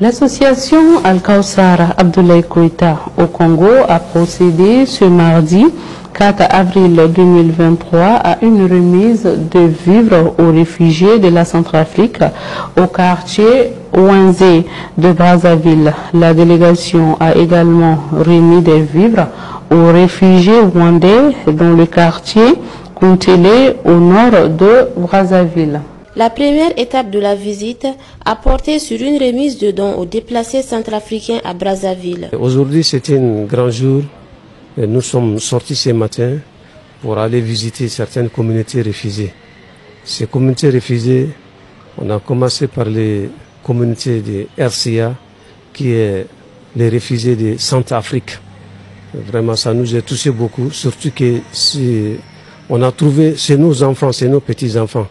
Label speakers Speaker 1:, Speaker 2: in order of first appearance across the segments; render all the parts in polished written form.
Speaker 1: L'association Al-Kawsara Abdoulaye Koïta au Congo a procédé ce mardi 4 avril 2023 à une remise de vivres aux réfugiés de la Centrafrique au quartier Ouanzé de Brazzaville. La délégation a également remis des vivres aux réfugiés rwandais dans le quartier Kuntele au nord de Brazzaville.
Speaker 2: La première étape de la visite a porté sur une remise de dons aux déplacés centrafricains à Brazzaville.
Speaker 3: Aujourd'hui, c'était un grand jour. Nous sommes sortis ce matin pour aller visiter certaines communautés réfugiées. Ces communautés réfugiées, on a commencé par les communautés de RCA, qui est les réfugiés de Centrafrique. Vraiment, ça nous a touché beaucoup, surtout que on a trouvé, c'est nos enfants, c'est nos petits-enfants.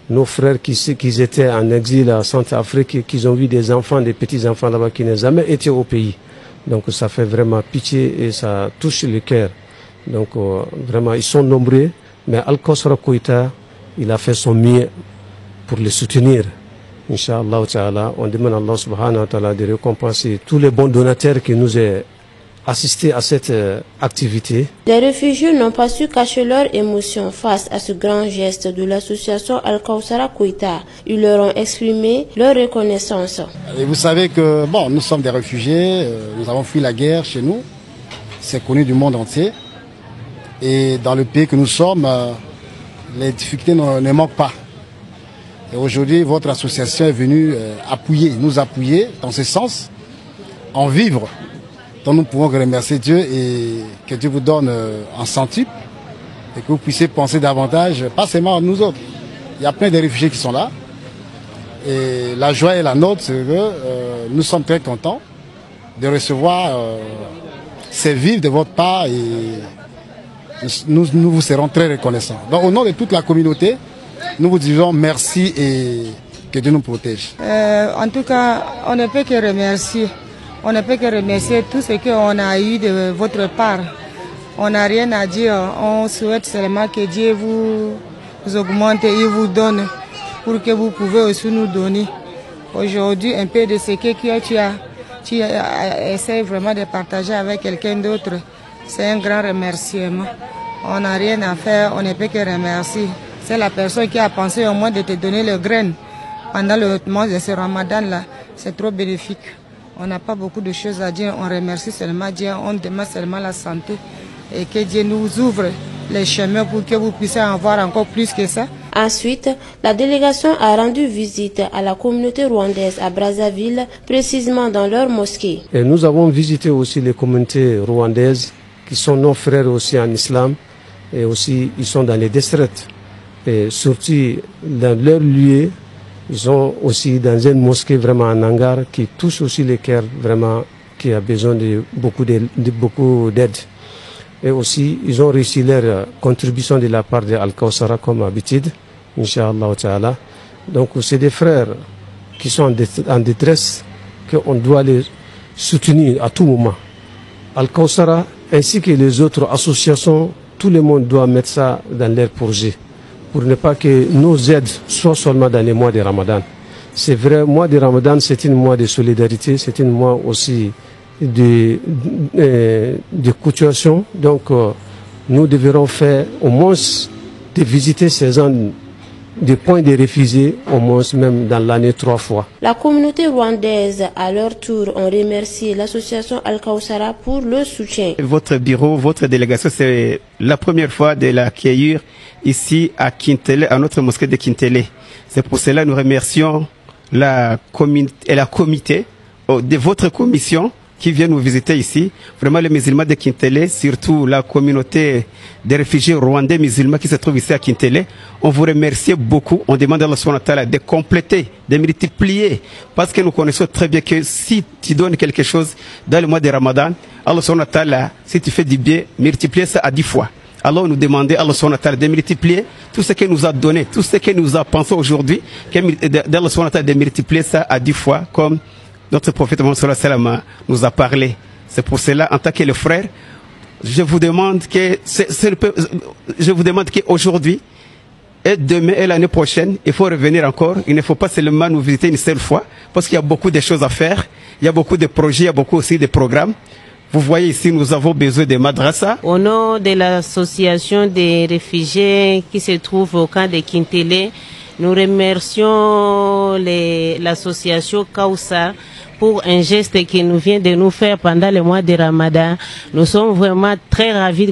Speaker 3: Nos frères qui étaient en exil à Centrafrique, qui ont vu des enfants, des petits-enfants là-bas qui n'ont jamais été au pays. Donc ça fait vraiment pitié et ça touche le cœur. Donc vraiment, ils sont nombreux, mais Al-Kawsara Koïta, il a fait son mieux pour les soutenir. Inch'Allah ta'ala, on demande à Allah subhanahu wa ta'ala de récompenser tous les bons donateurs qui nous ont assisté à cette activité.
Speaker 2: Les réfugiés n'ont pas su cacher leur émotion face à ce grand geste de l'association Al-Kawsara Koïta. Ils leur ont exprimé leur reconnaissance.
Speaker 4: Et vous savez que nous sommes des réfugiés, nous avons fui la guerre chez nous, c'est connu du monde entier. Et dans le pays que nous sommes, les difficultés ne manquent pas. Et aujourd'hui, votre association est venue nous appuyer dans ce sens, en vivre. Donc nous pouvons remercier Dieu et que Dieu vous donne un centuple et que vous puissiez penser davantage, pas seulement à nous autres. Il y a plein de réfugiés qui sont là et la joie est la nôtre, c'est que nous sommes très contents de recevoir ces vivres de votre part et nous vous serons très reconnaissants. Donc au nom de toute la communauté, nous vous disons merci et que Dieu nous protège.
Speaker 5: En tout cas, on ne peut que remercier. On ne peut que remercier tout ce qu'on a eu de votre part. On n'a rien à dire. On souhaite seulement que Dieu vous augmente et vous donne pour que vous pouvez aussi nous donner. Aujourd'hui, un peu de ce que tu essaies vraiment de partager avec quelqu'un d'autre. C'est un grand remerciement. On n'a rien à faire, on ne peut que remercier. C'est la personne qui a pensé au moins de te donner le grain pendant le mois de ce ramadan-là. C'est trop bénéfique. On n'a pas beaucoup de choses à dire, on remercie seulement Dieu, on demande seulement la santé et que Dieu nous ouvre les chemins pour que vous puissiez en voir encore plus que ça.
Speaker 2: Ensuite, la délégation a rendu visite à la communauté rwandaise à Brazzaville, précisément dans leur mosquée.
Speaker 3: Et nous avons visité aussi les communautés rwandaises qui sont nos frères aussi en islam et aussi ils sont dans les districts. Et surtout dans leur lieu, ils sont aussi dans une mosquée vraiment en hangar qui touche aussi les cœurs vraiment qui a besoin de beaucoup d'aide. Et aussi, ils ont réussi leur contribution de la part de Al-Kawsara comme habitude, Inch'Allah ta'ala. Donc c'est des frères qui sont en détresse qu'on doit les soutenir à tout moment. Al-Kawsara ainsi que les autres associations, tout le monde doit mettre ça dans leur projet, pour ne pas que nos aides soient seulement dans les mois de Ramadan. C'est vrai, le mois de Ramadan, c'est un mois de solidarité, c'est un mois aussi de cotisation. Donc, nous devrons faire au moins de visiter ces zones, des points de réfugiés, au moins même dans l'année 3 fois.
Speaker 2: La communauté rwandaise, à leur tour, ont remercié l'association Al-Kawsara pour le soutien.
Speaker 6: Votre bureau, votre délégation, c'est la première fois de l'accueillir ici à Kintele, à notre mosquée de Kintele. C'est pour cela que nous remercions la comité de votre commission qui vient nous visiter ici. Vraiment les musulmans de Kintele, surtout la communauté des réfugiés rwandais musulmans qui se trouvent ici à Kintele. On vous remercie beaucoup. On demande à Allah subhanahu wa ta'ala de compléter, de multiplier. Parce que nous connaissons très bien que si tu donnes quelque chose dans le mois de Ramadan, Allah subhanahu wa ta'ala, si tu fais du bien, multiplie ça à 10 fois. Alors nous demandons à Allah subhanahu wa ta'ala de multiplier tout ce qu'il nous a donné, tout ce qu'il nous a pensé aujourd'hui, d'Allah subhanahu wa ta'ala de multiplier ça à 10 fois, comme notre prophète Mohammed sallallahu alayhi wa sallam nous a parlé. C'est pour cela, en tant que le frère, je vous demande qu'aujourd'hui, Et demain et l'année prochaine, il faut revenir encore. Il ne faut pas seulement nous visiter une seule fois, parce qu'il y a beaucoup de choses à faire. Il y a beaucoup de projets, il y a beaucoup aussi de programmes. Vous voyez ici, nous avons besoin de madrasa.
Speaker 7: Au nom de l'association des réfugiés qui se trouve au camp de Kintele, nous remercions l'association Kausa pour un geste qu'il nous vient de nous faire pendant le mois de Ramadan. Nous sommes vraiment très ravis.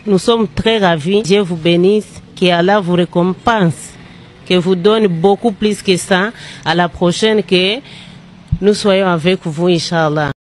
Speaker 7: Nous sommes très ravis. Dieu vous bénisse, qu'Allah vous récompense, que vous donne beaucoup plus que ça. À la prochaine, que nous soyons avec vous, Inch'Allah.